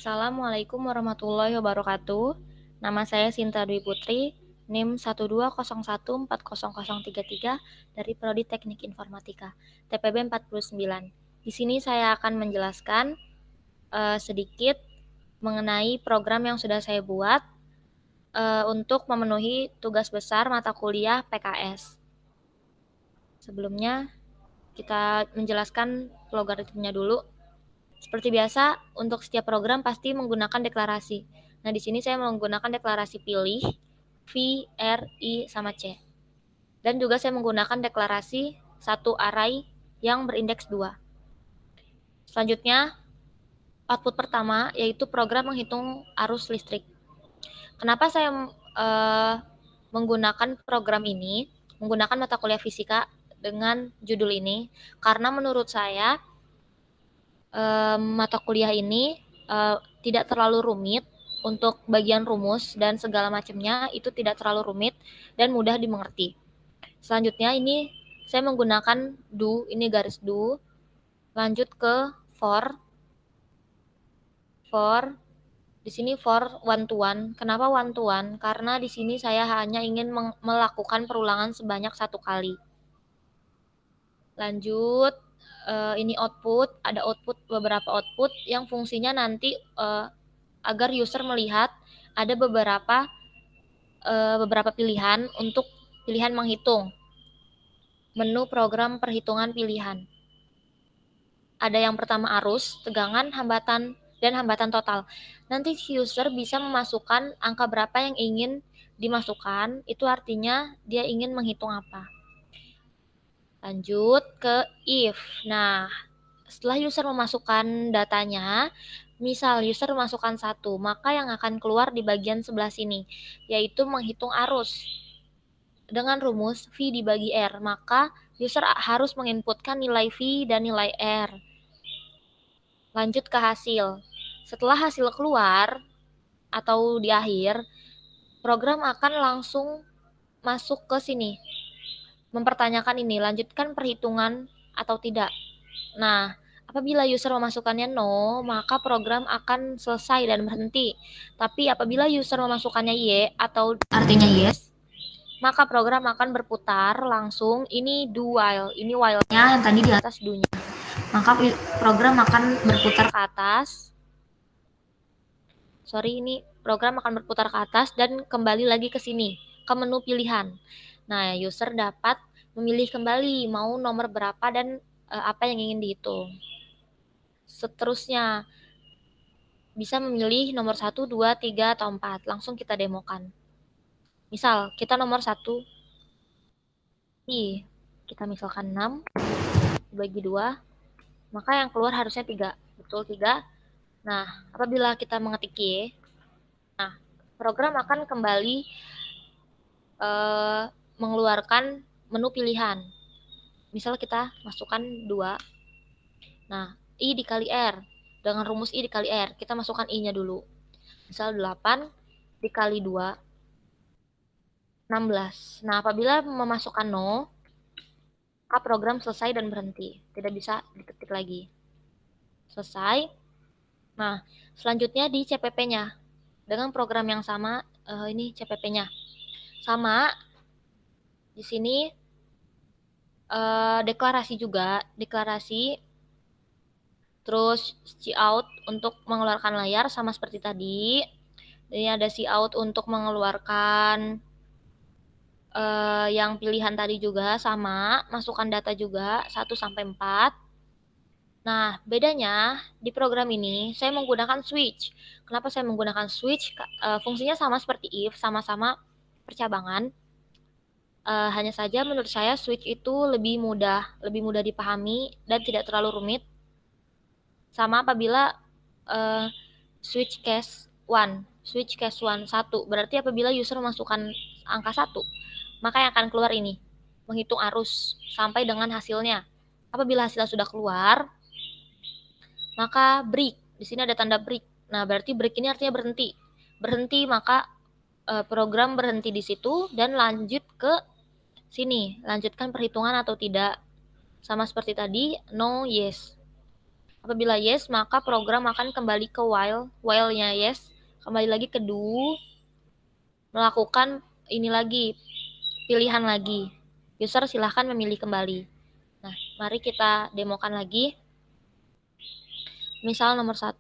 Assalamualaikum warahmatullahi wabarakatuh. Nama saya Sinta Dwi Putri, NIM 120140033 dari Prodi Teknik Informatika, TPB 49. Di sini saya akan menjelaskan sedikit mengenai program yang sudah saya buat untuk memenuhi tugas besar mata kuliah PKS. Sebelumnya, kita menjelaskan logaritmnya dulu. Seperti biasa, untuk setiap program pasti menggunakan deklarasi. Nah, di sini saya menggunakan deklarasi pilih, V, R, I, sama C. Dan juga saya menggunakan deklarasi satu array yang berindeks 2. Selanjutnya, output pertama yaitu program menghitung arus listrik. Kenapa saya menggunakan program ini, menggunakan mata kuliah fisika dengan judul ini? Karena menurut saya mata kuliah ini tidak terlalu rumit untuk bagian rumus dan segala macamnya, itu tidak terlalu rumit dan mudah dimengerti. Selanjutnya ini saya menggunakan do, ini garis do, lanjut ke for di sini for one to one. Kenapa one to one? Karena di sini saya hanya ingin melakukan perulangan sebanyak 1 kali. Lanjut, ini output, ada beberapa output yang fungsinya nanti agar user melihat ada beberapa pilihan untuk pilihan menghitung. Menu program perhitungan pilihan. Ada yang pertama arus, tegangan, hambatan, dan hambatan total. Nanti user bisa memasukkan angka berapa yang ingin dimasukkan, itu artinya dia ingin menghitung apa. Lanjut ke if. Nah, setelah user memasukkan datanya, misal user memasukkan 1, maka yang akan keluar di bagian sebelah sini, yaitu menghitung arus. Dengan rumus V dibagi R, maka user harus menginputkan nilai V dan nilai R. Lanjut ke hasil. Setelah hasil keluar, atau di akhir, program akan langsung masuk ke sini. Mempertanyakan ini, lanjutkan perhitungan atau tidak. Nah, apabila user memasukkannya no, maka program akan selesai dan berhenti. Tapi apabila user memasukkannya y atau artinya yes, maka program akan berputar langsung. Ini do while, ini while-nya yang tadi di atas do-nya. Maka program akan berputar ke atas. Ini program akan berputar ke atas dan kembali lagi ke sini, ke menu pilihan. Nah, user dapat memilih kembali mau nomor berapa dan apa yang ingin dihitung. Seterusnya, bisa memilih nomor 1, 2, 3, atau 4. Langsung kita demokan. Misal, kita nomor 1, kita misalkan 6, dibagi 2, maka yang keluar harusnya 3. Betul, 3. Nah, apabila kita mengetik Y, nah, program akan kembali mengeluarkan menu pilihan. Misal kita masukkan 2. Nah, I dikali R. Dengan rumus I dikali R, kita masukkan I-nya dulu. Misal 8 dikali 2, 16. Nah, apabila memasukkan 0, maka program selesai dan berhenti. Tidak bisa diketik lagi. Selesai. Nah, selanjutnya di CPP-nya. Dengan program yang sama, ini CPP-nya. Sama, di sini deklarasi juga, deklarasi, terus cout untuk mengeluarkan layar sama seperti tadi. Ini ada cout untuk mengeluarkan yang pilihan tadi juga sama, masukkan data juga 1 sampai 4. Nah, bedanya di program ini saya menggunakan switch. Kenapa saya menggunakan switch? Fungsinya sama seperti if, sama-sama percabangan. Hanya saja menurut saya switch itu lebih mudah dipahami dan tidak terlalu rumit. Sama apabila switch case 1, 1, berarti apabila user memasukkan angka 1, maka yang akan keluar ini, menghitung arus sampai dengan hasilnya. Apabila hasilnya sudah keluar, maka break. Di sini ada tanda break. Nah, berarti break ini artinya berhenti. Berhenti, maka program berhenti di situ dan lanjut ke sini. Lanjutkan perhitungan atau tidak. Sama seperti tadi, no, yes. Apabila yes, maka program akan kembali ke while-nya yes, kembali lagi ke do, melakukan ini lagi, pilihan lagi. User silahkan memilih kembali. Nah, mari kita demokan lagi. Misal nomor 1,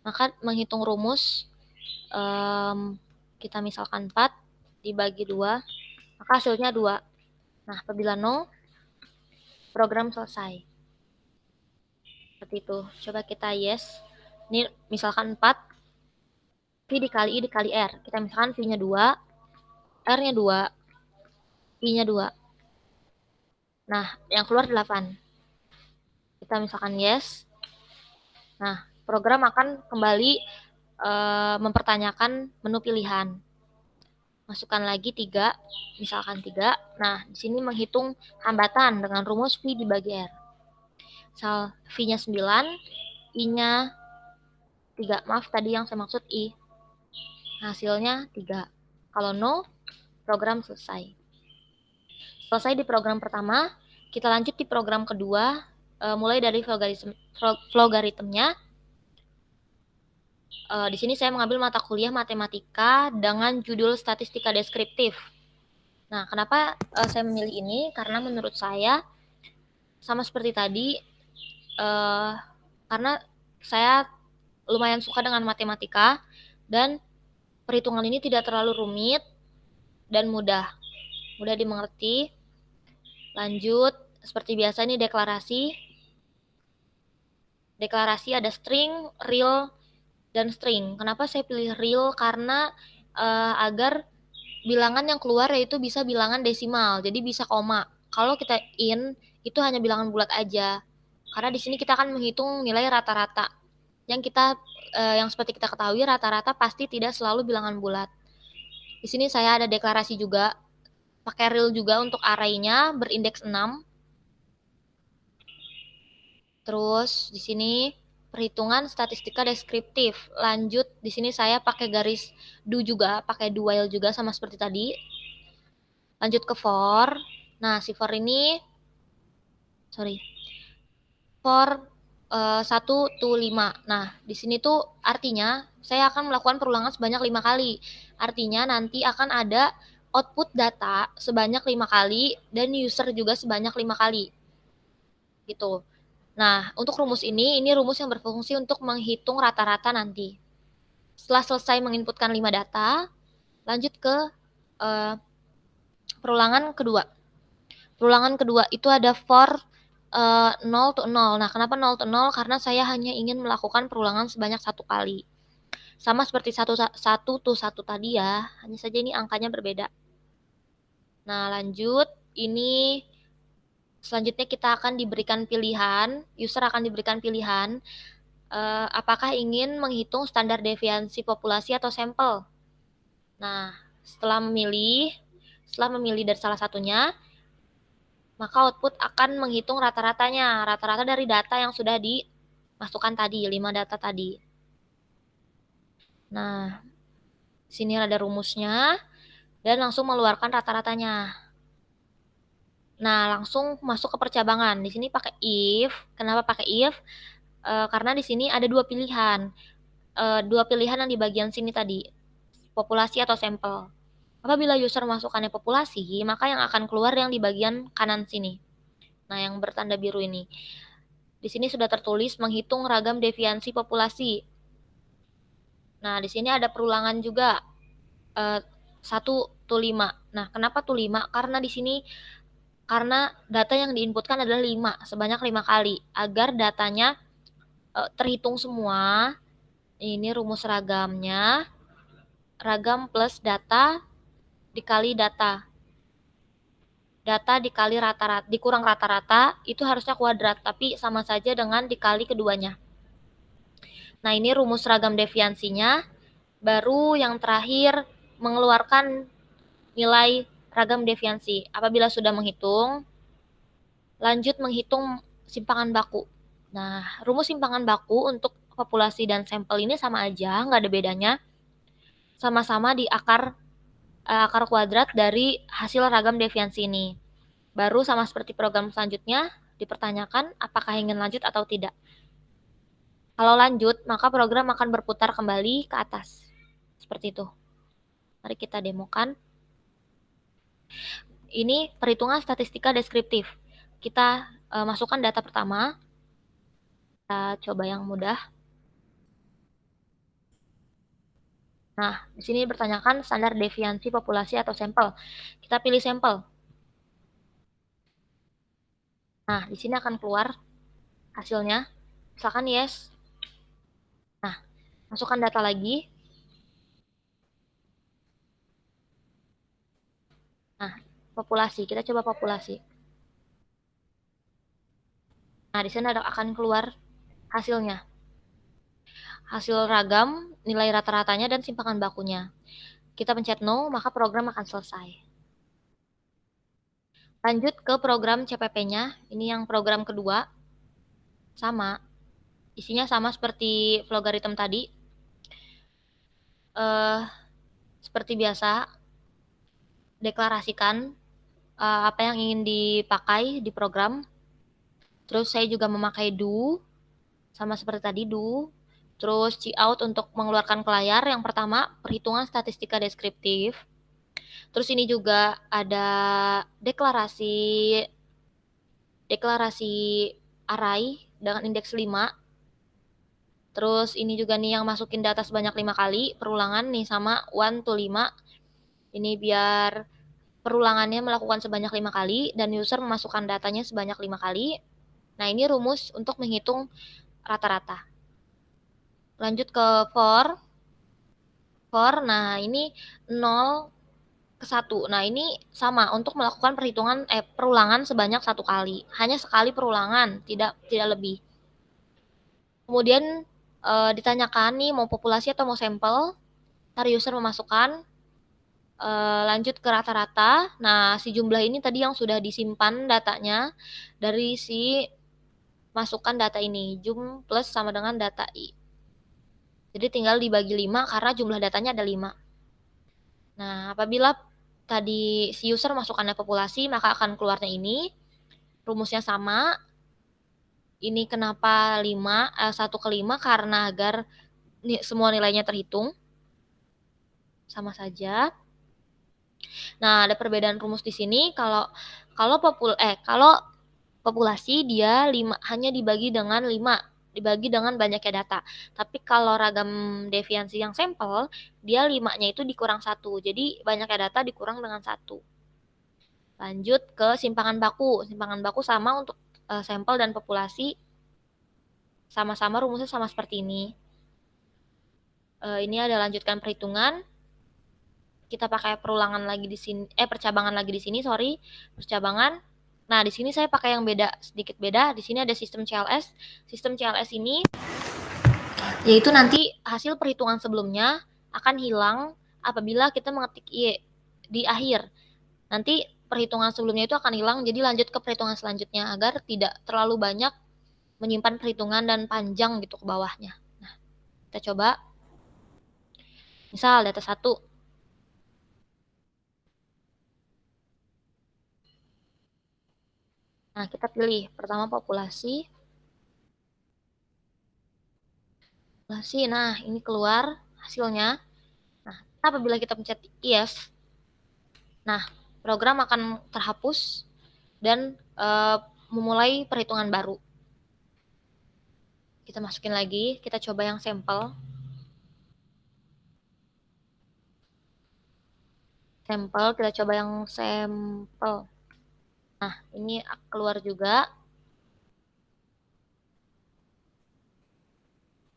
maka menghitung rumus, kita misalkan 4 dibagi 2, maka hasilnya 2. Nah, apabila no, program selesai. Seperti itu. Coba kita yes. Ini misalkan 4, V dikali I dikali R. Kita misalkan V-nya 2, R-nya 2, I-nya 2. Nah, yang keluar 8. Kita misalkan yes. Nah, program akan kembali mempertanyakan menu pilihan. Masukkan lagi 3, misalkan 3. Nah, di sini menghitung hambatan dengan rumus V dibagi R. Misal V-nya 9, I-nya 3. Maaf, tadi yang saya maksud I. Hasilnya 3. Kalau no, program selesai. Selesai di program pertama, kita lanjut di program kedua, mulai dari logaritmnya. Di sini saya mengambil mata kuliah matematika dengan judul statistika deskriptif. Nah, kenapa saya memilih ini? Karena menurut saya sama seperti tadi, karena saya lumayan suka dengan matematika dan perhitungan ini tidak terlalu rumit dan mudah dimengerti. Lanjut, seperti biasa ini deklarasi ada string, real, dan string. Kenapa saya pilih real? Karena agar bilangan yang keluar yaitu bisa bilangan desimal, jadi bisa koma. Kalau kita in, itu hanya bilangan bulat aja. Karena di sini kita akan menghitung nilai rata-rata. Yang seperti kita ketahui, rata-rata pasti tidak selalu bilangan bulat. Di sini saya ada deklarasi juga, pakai real juga untuk array-nya berindeks 6. Terus di sini perhitungan statistika deskriptif. Lanjut di sini saya pakai garis do juga, pakai do while juga sama seperti tadi. Lanjut ke for. Nah, si for ini for 1 to 5. Nah, di sini tuh artinya saya akan melakukan perulangan sebanyak 5 kali. Artinya nanti akan ada output data sebanyak 5 kali dan user juga sebanyak 5 kali. Gitu. Nah, untuk rumus ini rumus yang berfungsi untuk menghitung rata-rata nanti. Setelah selesai menginputkan 5 data, lanjut ke perulangan kedua. Perulangan kedua itu ada for 0 to 0. Nah, kenapa 0 to 0? Karena saya hanya ingin melakukan perulangan sebanyak 1 kali. Sama seperti 1 to 1 tadi ya, hanya saja ini angkanya berbeda. Nah, lanjut. Ini selanjutnya kita akan diberikan pilihan, user akan diberikan pilihan, apakah ingin menghitung standar deviasi populasi atau sampel. Nah, setelah memilih dari salah satunya, maka output akan menghitung rata-ratanya, rata-rata dari data yang sudah dimasukkan tadi, 5 data tadi. Nah, sini ada rumusnya, dan langsung mengeluarkan rata-ratanya. Nah, langsung masuk ke percabangan. Di sini pakai if. Kenapa pakai if? Karena di sini ada 2 pilihan. 2 pilihan yang di bagian sini tadi, populasi atau sampel. Apabila user masukkannya populasi, maka yang akan keluar yang di bagian kanan sini. Nah, yang bertanda biru ini. Di sini sudah tertulis menghitung ragam deviasi populasi. Nah, di sini ada perulangan juga 1 to 5. Nah, kenapa to 5? Karena di sini data yang diinputkan adalah 5, sebanyak 5 kali agar datanya terhitung semua. Ini rumus ragamnya. Ragam plus data dikali data. Data dikali rata-rata, dikurang rata-rata, itu harusnya kuadrat, tapi sama saja dengan dikali keduanya. Nah, ini rumus ragam deviansinya. Baru yang terakhir mengeluarkan nilai ragam deviansi. Apabila sudah menghitung, lanjut menghitung simpangan baku. Nah, rumus simpangan baku untuk populasi dan sampel ini sama aja, nggak ada bedanya. Sama-sama di akar kuadrat dari hasil ragam deviansi ini. Baru sama seperti program selanjutnya, dipertanyakan apakah ingin lanjut atau tidak. Kalau lanjut, maka program akan berputar kembali ke atas. Seperti itu. Mari kita demokan. Ini perhitungan statistika deskriptif. Kita masukkan data pertama. Kita coba yang mudah. Nah, di sini bertanyakan standar deviansi populasi atau sampel. Kita pilih sampel. Nah, di sini akan keluar hasilnya. Misalkan yes. Nah, masukkan data lagi. Nah, populasi. Kita coba populasi. Nah, di sini akan keluar hasilnya. Hasil ragam, nilai rata-ratanya, dan simpangan bakunya. Kita pencet no, maka program akan selesai. Lanjut ke program CPP-nya. Ini yang program kedua. Sama. Isinya sama seperti logaritm tadi. Seperti biasa, deklarasikan apa yang ingin dipakai di program. Terus saya juga memakai do, sama seperti tadi do. Terus cout untuk mengeluarkan ke layar. Yang pertama, perhitungan statistika deskriptif. Terus ini juga ada deklarasi array dengan indeks 5. Terus ini juga nih yang masukin data sebanyak 5 kali, perulangan nih sama 1 to 5. Ini biar perulangannya melakukan sebanyak 5 kali dan user memasukkan datanya sebanyak 5 kali. Nah, ini rumus untuk menghitung rata-rata. Lanjut ke for. Nah ini 0 ke 1. Nah, ini sama untuk melakukan perulangan sebanyak 1 kali. Hanya sekali perulangan, tidak lebih. Kemudian ditanyakan nih mau populasi atau mau sampel. Ntar user memasukkan, lanjut ke rata-rata. Nah, si jumlah ini tadi yang sudah disimpan datanya dari si masukkan data ini. Jum plus sama dengan data I. Jadi tinggal dibagi 5 karena jumlah datanya ada 5. Nah, apabila tadi si user masukkannya populasi, maka akan keluarnya ini. Rumusnya sama. Ini kenapa 1 ke 5? Karena agar semua nilainya terhitung. Sama saja. Nah, ada perbedaan rumus di sini. Kalau populasi dia hanya dibagi dengan 5, dibagi dengan banyaknya data. Tapi kalau ragam deviansi yang sampel, dia 5-nya itu dikurang 1. Jadi banyaknya data dikurang dengan 1. Lanjut ke simpangan baku. Simpangan baku sama untuk sampel dan populasi. Sama-sama rumusnya sama seperti ini. Ini ada lanjutkan perhitungan. Kita pakai perulangan lagi di sini, percabangan lagi di sini, percabangan. Nah, di sini saya pakai yang beda, sedikit beda. Di sini ada sistem CLS. Sistem CLS ini yaitu nanti hasil perhitungan sebelumnya akan hilang apabila kita mengetik I di akhir. Nanti perhitungan sebelumnya itu akan hilang, jadi lanjut ke perhitungan selanjutnya agar tidak terlalu banyak menyimpan perhitungan dan panjang gitu ke bawahnya. Nah, kita coba. Misal data 1. Nah, kita pilih pertama populasi. Nah, ini keluar hasilnya. Nah, apabila kita pencet yes, nah, program akan terhapus dan memulai perhitungan baru. Kita masukin lagi, kita coba yang sampel. Kita coba yang sampel. Nah, ini keluar juga.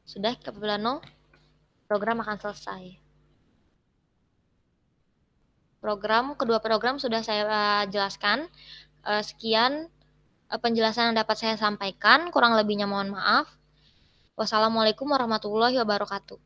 Sudah, apabila no, program akan selesai. Kedua program sudah saya jelaskan. Sekian penjelasan yang dapat saya sampaikan. Kurang lebihnya mohon maaf. Wassalamualaikum warahmatullahi wabarakatuh.